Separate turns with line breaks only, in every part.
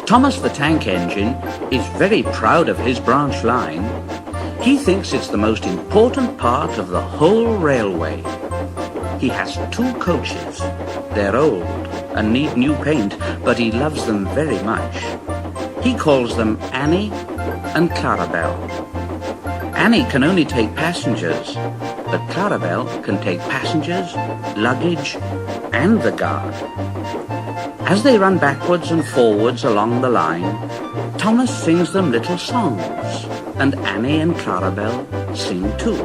Thomas the Tank Engine is very proud of his branch line. He thinks it's the most important part of the whole railway. He has 2 coaches. They're old and need new paint, but he loves them very much. He calls them Annie and Clarabel. Annie can only take passengers, but Clarabel can take passengers, luggage, and the guard. As they run backwards and forwards along the line, Thomas sings them little songs, and Annie and Clarabel sing too.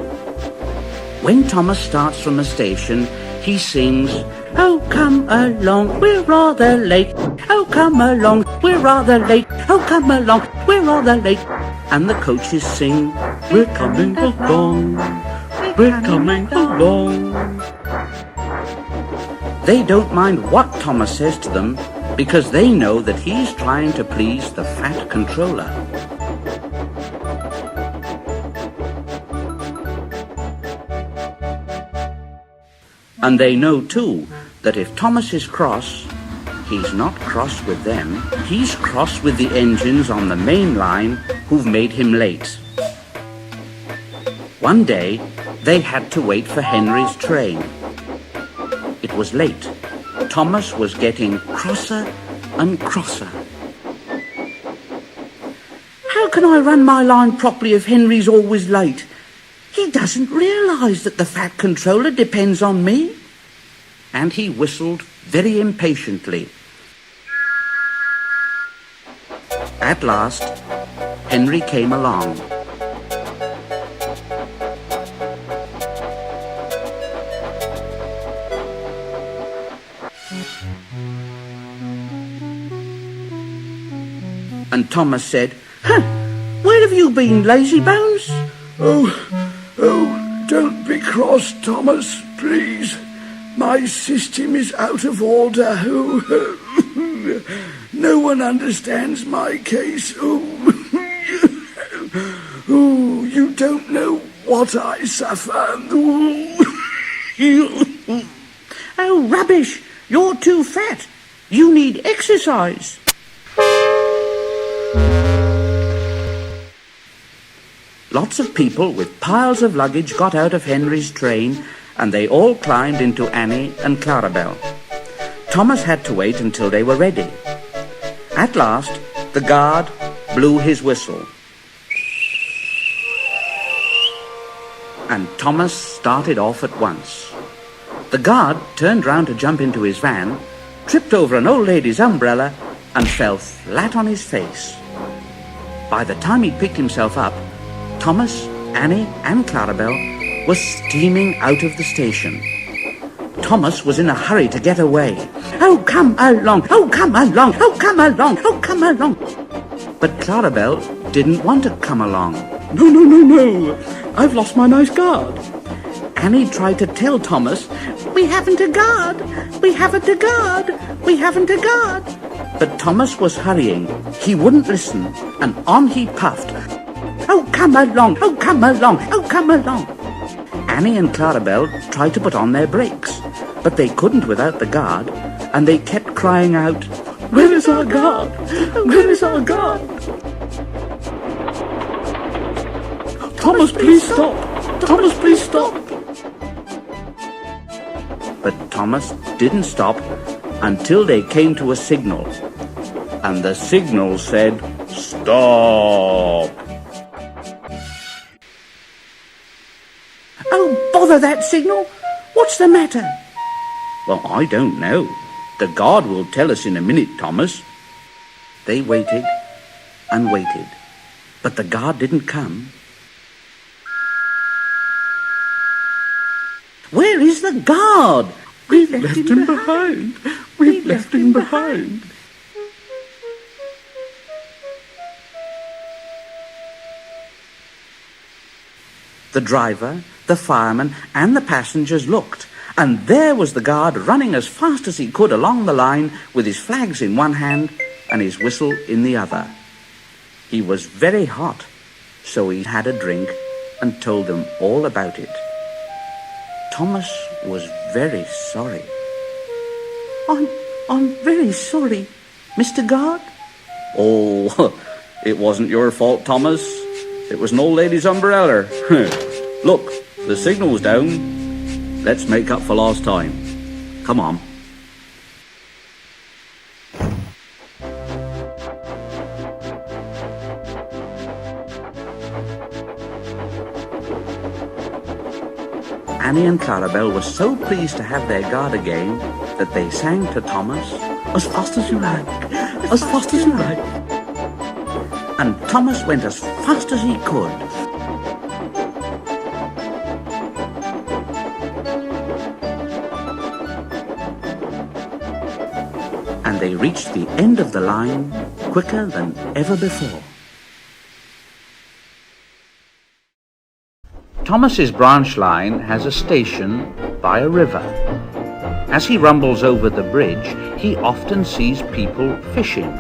When Thomas starts from the station, he sings, "Oh, come along, we're rather late. Oh, come along, we're rather late. Oh, come along, we're rather late." And the coaches sing, "We're coming along, we're coming along." They don't mind what Thomas says to them because they know that he's trying to please the fat controller. And they know too that if Thomas is cross, he's not cross with them, he's cross with the engines on the main line who've made him late. One day, they had to wait for Henry's train. It was late. Thomas was getting crosser and crosser. "How can I run my line properly if Henry's always late? He doesn't realise that the fat controller depends on me." And he whistled very impatiently. At last, Henry came along. And Thomas said, "Where have you been, lazy bones?"
Oh, don't be cross, Thomas, please. My system is out of order. No one understands my case. You don't know what I suffer.
Oh, rubbish! You're too fat. You need exercise. Lots of people with piles of luggage got out of Henry's train, and they all climbed into Annie and Clarabel. Thomas had to wait until they were ready. At last, the guard blew his whistle. And Thomas started off at once. The guard turned round to jump into his van, tripped over an old lady's umbrella, and fell flat on his face. By the time he picked himself up, Thomas, Annie, and Clarabel were steaming out of the station. Thomas was in a hurry to get away. "Oh, come along! Oh, come along! Oh, come along! Oh, come along!" But Clarabel didn't want to come along. No! I've lost my nice guard." Annie tried to tell Thomas, "We haven't a guard! We haven't a guard! We haven't a guard!" But Thomas was hurrying. He wouldn't listen, and on he puffed. "Oh, come along! Oh, come along! Oh, come along!" Annie and Clarabel tried to put on their brakes, but they couldn't without the guard, and they kept crying out, "Where is our guard? Where is our guard?" "Thomas, please stop! Thomas, please stop!" But Thomas didn't stop until they came to a signal, and the signal said, "Stop!" "Oh, bother that signal! What's the matter?" Well, I don't know. The guard will tell us in a minute, Thomas. They waited and waited, but the guard didn't come. Where is the guard?
We've left him behind. We've left him behind.
The driver, the fireman, and the passengers looked, and there was the guard running as fast as he could along the line with his flags in one hand and his whistle in the other. He was very hot, so he had a drink and told them all about it. Thomas was very sorry. I'm very sorry, Mr. Guard. Oh, it wasn't your fault, Thomas. It was an old lady's umbrella. Look, the signal's down. Let's make up for lost time. Come on. Annie and Clarabel were so pleased to have their guard again that they sang to Thomas, "As fast as you like, as fast as you like." And Thomas went as fast as he could. And they reached the end of the line quicker than ever before. Thomas's branch line has a station by a river. As he rumbles over the bridge, he often sees people fishing.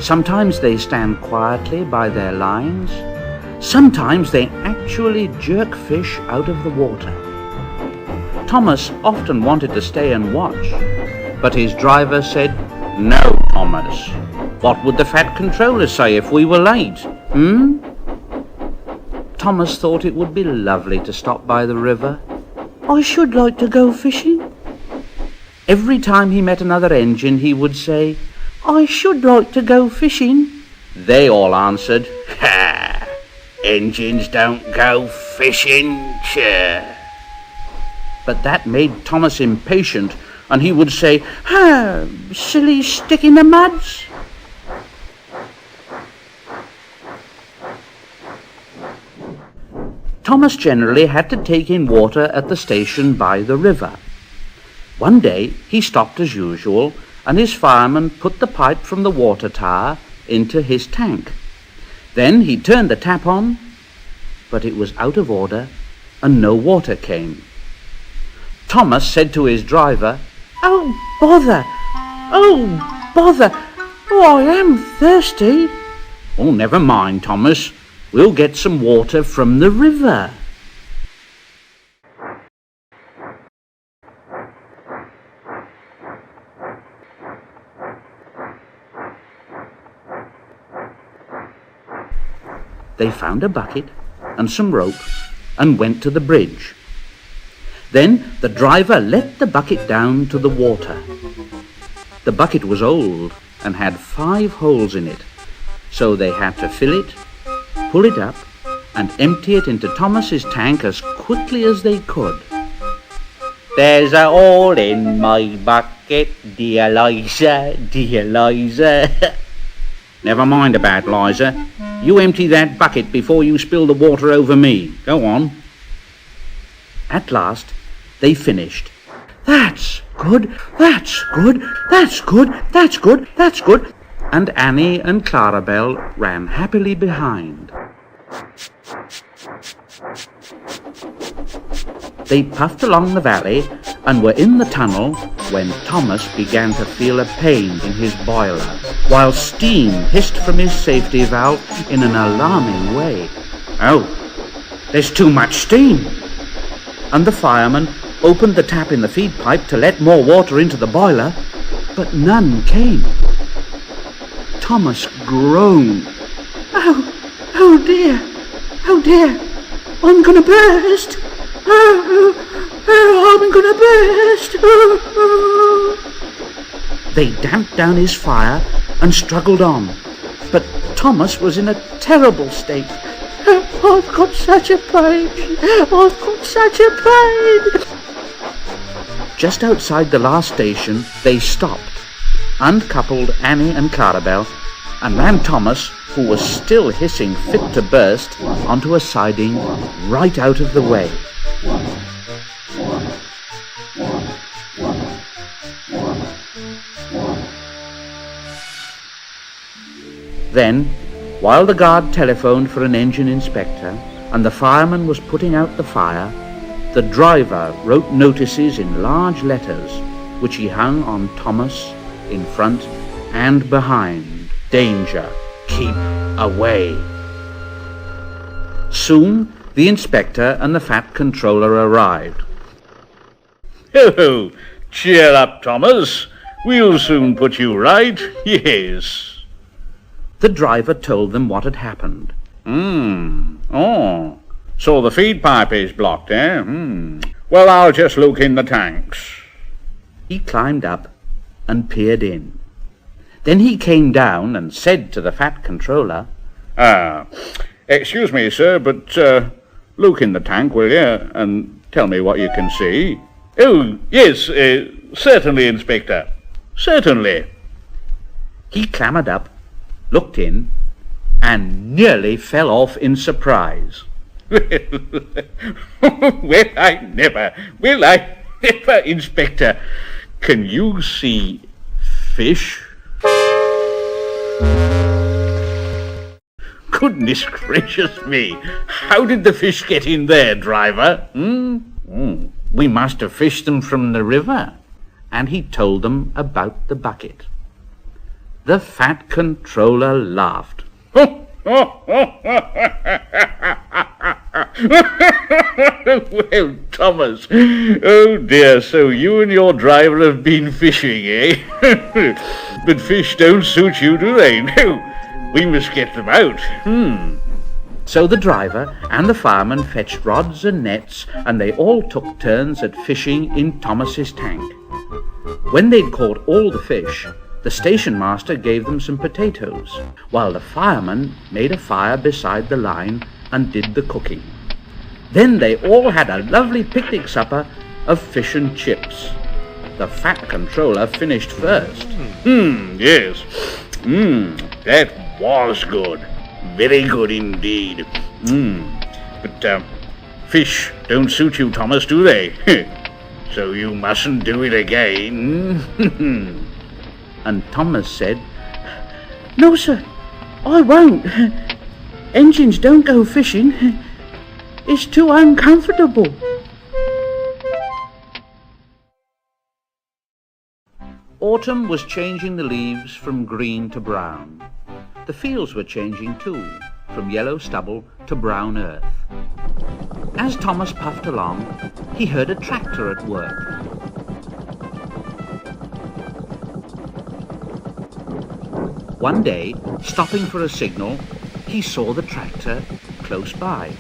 Sometimes they stand quietly by their lines. Sometimes they actually jerk fish out of the water. Thomas often wanted to stay and watch, but his driver said, "No, Thomas. What would the fat controller say if we were late? Thomas thought it would be lovely to stop by the river. "I should like to go fishing." Every time he met another engine, he would say, "I should like to go fishing." They all answered, "Ha! Engines don't go fishing, sure." But that made Thomas impatient, and he would say, "Ha! Silly stick in the muds." Thomas generally had to take in water at the station by the river. One day he stopped as usual, and his fireman put the pipe from the water tower into his tank. Then he turned the tap on, but it was out of order and no water came. Thomas said to his driver, "Oh, bother! Oh, bother! Oh, I am thirsty." "Oh, never mind, Thomas. We'll get some water from the river." They found a bucket and some rope and went to the bridge. Then the driver let the bucket down to the water. The bucket was old and had 5 holes in it, so they had to fill it, pull it up, and empty it into Thomas's tank as quickly as they could. "There's a hole in my bucket, dear Liza, dear Liza." "Never mind about Liza. You empty that bucket before you spill the water over me. Go on." At last they finished. "That's good, that's good, that's good, that's good, that's good." And Annie and Clarabel ran happily behind. They puffed along the valley and were in the tunnel when Thomas began to feel a pain in his boiler, while steam hissed from his safety valve in an alarming way. "Oh, there's too much steam!" And the fireman opened the tap in the feed pipe to let more water into the boiler, but none came. Thomas groaned. Oh dear, I'm gonna burst. I'm gonna burst. They damped down his fire and struggled on, but Thomas was in a terrible state. "I've got such a pain, I've got such a pain." Just outside the last station, they stopped, uncoupled Annie and Clarabel, and ran Thomas, who was still hissing fit to burst, onto a siding right out of the way. Then, while the guard telephoned for an engine inspector and the fireman was putting out the fire, the driver wrote notices in large letters, which he hung on Thomas in front and behind. Danger, keep away. Soon the inspector and the fat controller arrived.
Oh, cheer up, Thomas. We'll soon put you right, yes.
The driver told them what had happened.
Oh, so the feed pipe is blocked, eh? Well, I'll just look in the tanks.
He climbed up and peered in. Then he came down and said to the fat controller,
Excuse me, sir, but look in the tank, will you, and tell me what you can see? Oh, yes, certainly, Inspector. Certainly.
He clambered up, looked in, and nearly fell off in surprise.
Well, I never, Inspector. Can you see fish? Goodness gracious me! How did the fish get in there, driver?
We must have fished them from the river. And he told them about the bucket. The fat controller laughed.
Well, Thomas, oh dear, so you and your driver have been fishing, eh? But fish don't suit you, do they? No, we must get them out.
So the driver and the fireman fetched rods and nets, and they all took turns at fishing in Thomas's tank. When they'd caught all the fish, the station master gave them some potatoes, while the fireman made a fire beside the line and did the cooking. Then they all had a lovely picnic supper of fish and chips. The fat controller finished first.
Yes. That was good. Very good indeed. But fish don't suit you, Thomas, do they? So you mustn't do it again.
And Thomas said, "No, sir, I won't. Engines don't go fishing. It's too uncomfortable." Autumn was changing the leaves from green to brown. The fields were changing too, from yellow stubble to brown earth. As Thomas puffed along, he heard a tractor at work. One day, stopping for a signal, he saw the tractor close by.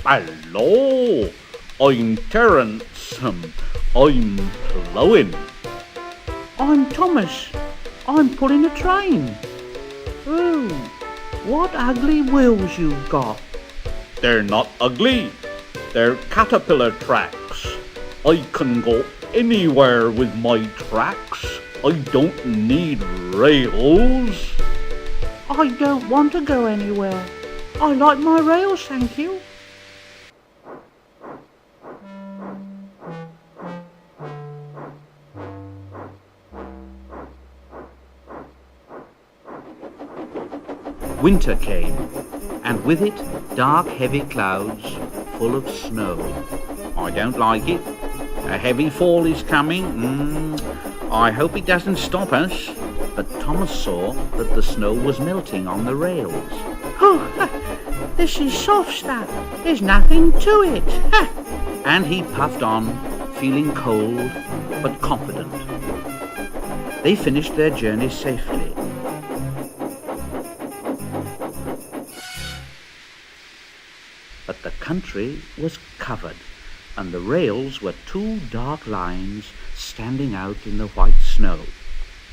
Hello, I'm Terence. I'm ploughing.
"I'm Thomas. I'm pulling a train." "Oh, what ugly wheels you've got."
They're not ugly. They're caterpillar tracks. I can go anywhere with my tracks. I don't need rails.
"I don't want to go anywhere. I like my rails, thank you." Winter came, and with it dark heavy clouds full of snow. "I don't like it. A heavy fall is coming. I hope it doesn't stop us." But Thomas saw that the snow was melting on the rails. "Oh, this is soft stuff. There's nothing to it." And he puffed on, feeling cold but confident. They finished their journey safely. But the country was covered, and the rails were two dark lines standing out in the white snow.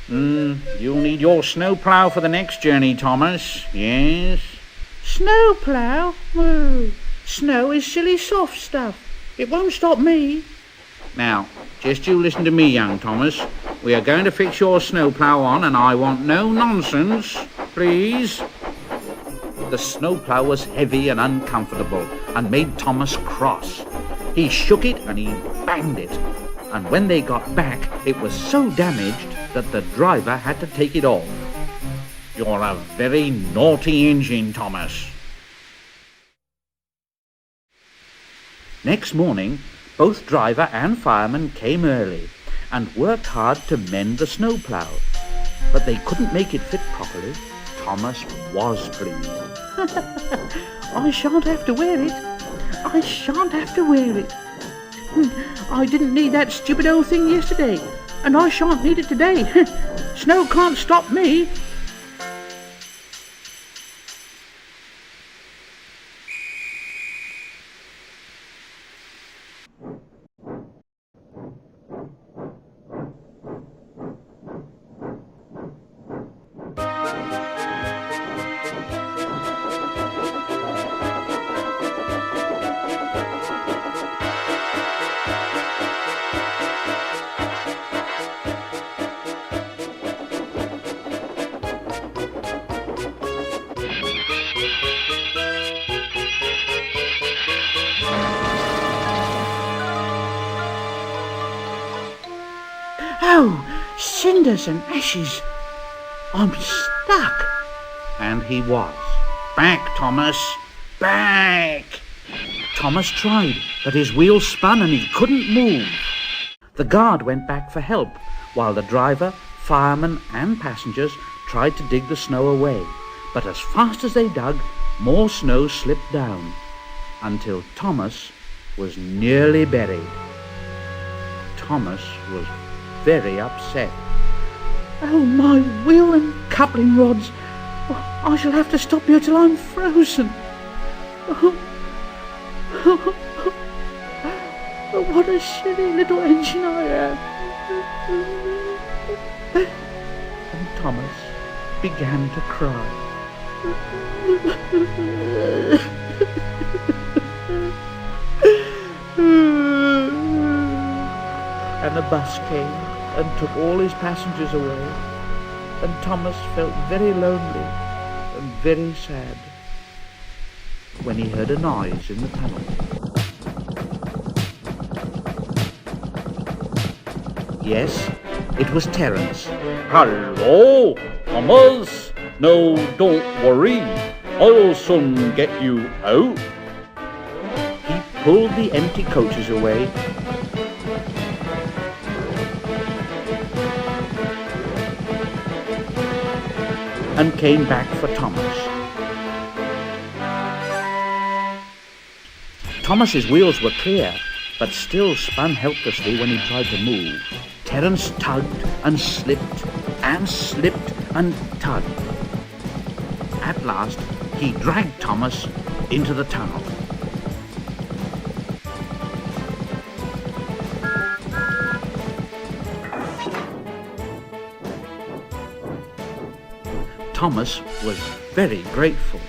You'll need your snowplough for the next journey, Thomas. Yes?
"Snow plough? Oh, Snow is silly soft stuff. It won't stop me. Now, just you listen to me, young Thomas. We are going to fix your snowplough on, and I want no nonsense, please. The snowplough was heavy and uncomfortable and made Thomas cross. He shook it and he banged it, and when they got back, it was so damaged that the driver had to take it off. You're a very naughty engine, Thomas. Next morning, both driver and fireman came early and worked hard to mend the snowplough, but they couldn't make it fit properly. Thomas was pleased. I shan't have to wear it. I shan't have to wear it. I didn't need that stupid old thing yesterday, and I shan't need it today. Snow can't stop me. Oh, cinders and ashes. I'm stuck. And he was. Back, Thomas. Back. Thomas tried, but his wheels spun and he couldn't move. The guard went back for help, while the driver, fireman and passengers tried to dig the snow away. But as fast as they dug, more snow slipped down, until Thomas was nearly buried. Thomas was very upset. Oh, my wheel and coupling rods. I shall have to stop here till I'm frozen. What a silly little engine I am. And Thomas began to cry. And the bus came and took all his passengers away, and Thomas felt very lonely and very sad when he heard a noise in the tunnel. Yes, it was Terence.
Hello, Thomas. No, don't worry. I'll soon get you out.
He pulled the empty coaches away and came back for Thomas. Thomas's wheels were clear, but still spun helplessly when he tried to move. Terence tugged and slipped and slipped and tugged. At last, he dragged Thomas into the tunnel. Thomas was very grateful.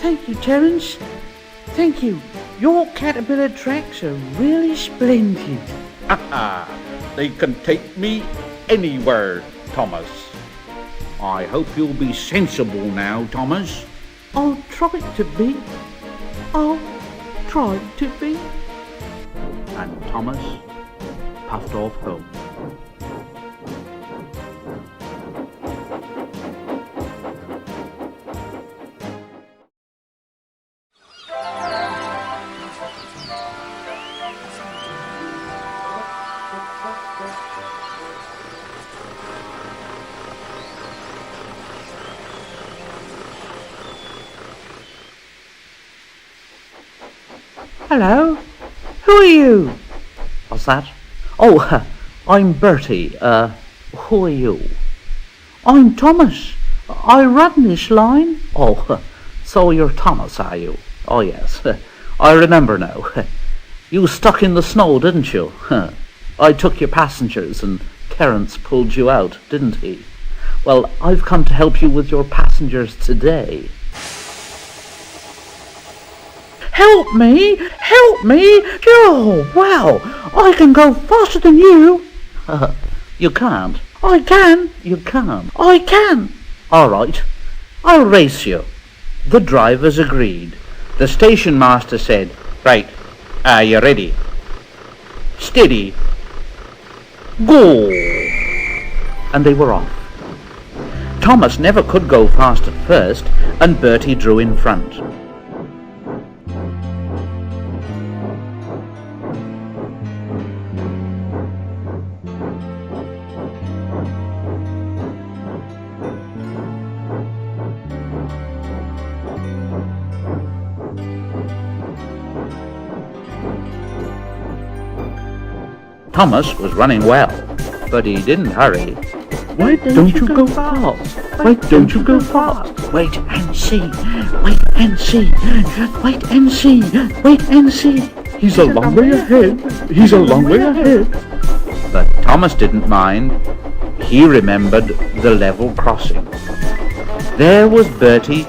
Thank you, Terence. Thank you. Your caterpillar tracks are really splendid.
They can take me anywhere, Thomas. I hope you'll be sensible now, Thomas.
I'll try to be. I'll try to be.
And Thomas puffed off home.
Hello? Who are you? What's that? Oh, I'm Bertie. Who are you? I'm Thomas. I run this line. Oh, so you're Thomas, are you? Oh, yes. I remember now. You stuck in the snow, didn't you? I took your passengers and Terence pulled you out, didn't he? Well, I've come to help you with your passengers today. Help me! Help me! Oh, wow! I can go faster than you! You can't. I can. You can't. I can. All right. I'll race you. The drivers agreed. The station master said, Right. Are you ready? Steady. Go! And they were off. Thomas never could go fast at first, and Bertie drew in front. Thomas was running well, but he didn't hurry. Why don't you go fast? Why don't you go fast? Wait and see. Wait and see. Wait and see. Wait and see. He's a long way ahead. He's a long way ahead. But Thomas didn't mind. He remembered the level crossing. There was Bertie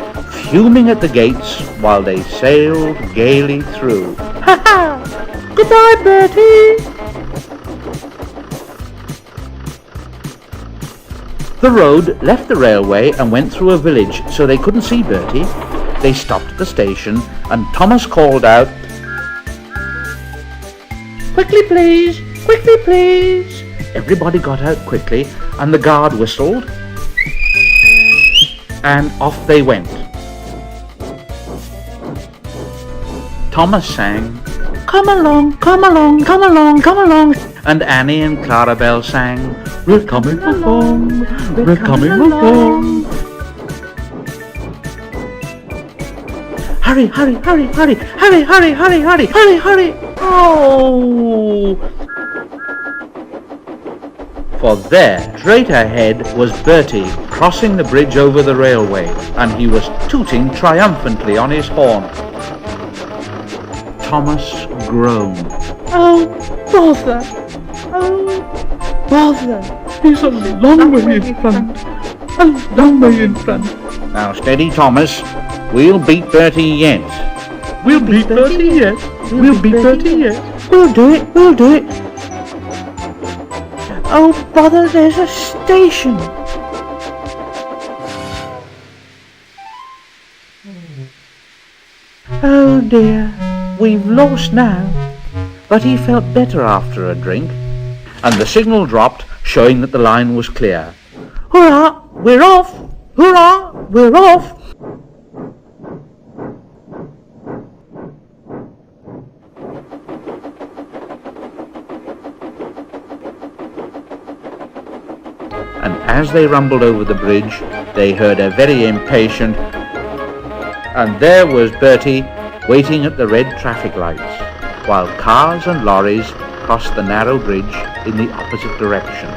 fuming at the gates while they sailed gaily through. Ha ha! Goodbye, Bertie! The road left the railway and went through a village, so they couldn't see Bertie. They stopped at the station, and Thomas called out, Quickly, please! Quickly, please! Everybody got out quickly, and the guard whistled, and off they went. Thomas sang, Come along, come along, come along, come along. And Annie and Clarabel sang, We're coming along, we're coming along. Hurry, hurry, hurry, hurry, hurry, hurry, hurry, hurry, hurry, hurry. Oh! For there, straight ahead, was Bertie crossing the bridge over the railway, and he was tooting triumphantly on his horn. Thomas groaned. Oh, bother! Oh, bother! He's a long way in front. A long way in front. Now steady, Thomas. We'll beat Bertie yet. We'll beat Bertie yet. We'll beat Bertie yet. We'll do it. We'll do it. Oh, bother, there's a station. Oh dear, we've lost now. But he felt better after a drink, and the signal dropped, showing that the line was clear. Hurrah! We're off! Hurrah! We're off! And as they rumbled over the bridge, they heard a very impatient, and there was Bertie waiting at the red traffic lights, while cars and lorries crossed the narrow bridge in the opposite direction.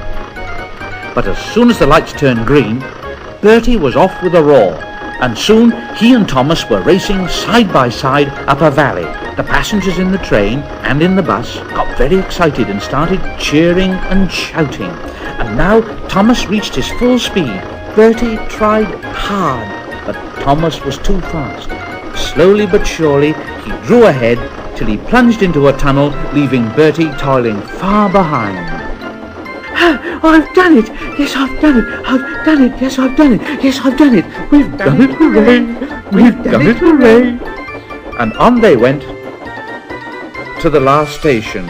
But as soon as the lights turned green, Bertie was off with a roar, and soon he and Thomas were racing side by side up a valley. The passengers in the train and in the bus got very excited and started cheering and shouting. And now Thomas reached his full speed. Bertie tried hard, but Thomas was too fast. Slowly but surely he drew ahead till he plunged into a tunnel, leaving Bertie toiling far behind. I've done it! Yes, I've done it! I've done it! Yes, I've done it! Yes, I've done it! We've done it! Hooray! We've done it! Hooray! And on they went to the last station.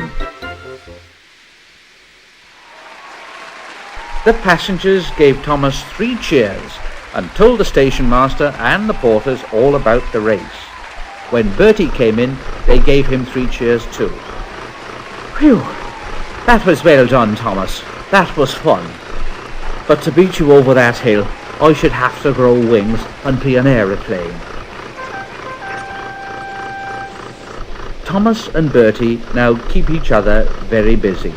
The passengers gave Thomas 3 cheers and told the station master and the porters all about the race. When Bertie came in, they gave him 3 cheers too. Phew! That was well done, Thomas. That was fun. But to beat you over that hill, I should have to grow wings and be an aeroplane. Thomas and Bertie now keep each other very busy.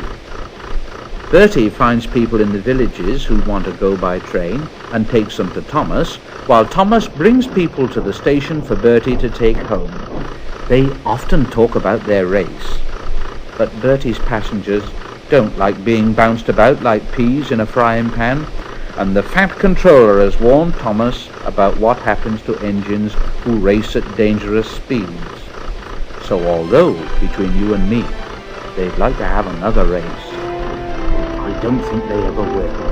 Bertie finds people in the villages who want to go by train and takes them to Thomas, while Thomas brings people to the station for Bertie to take home. They often talk about their race, but Bertie's passengers don't like being bounced about like peas in a frying pan, and the fat controller has warned Thomas about what happens to engines who race at dangerous speeds.
So although, between you and me, they'd like to have another race, I don't think they ever will.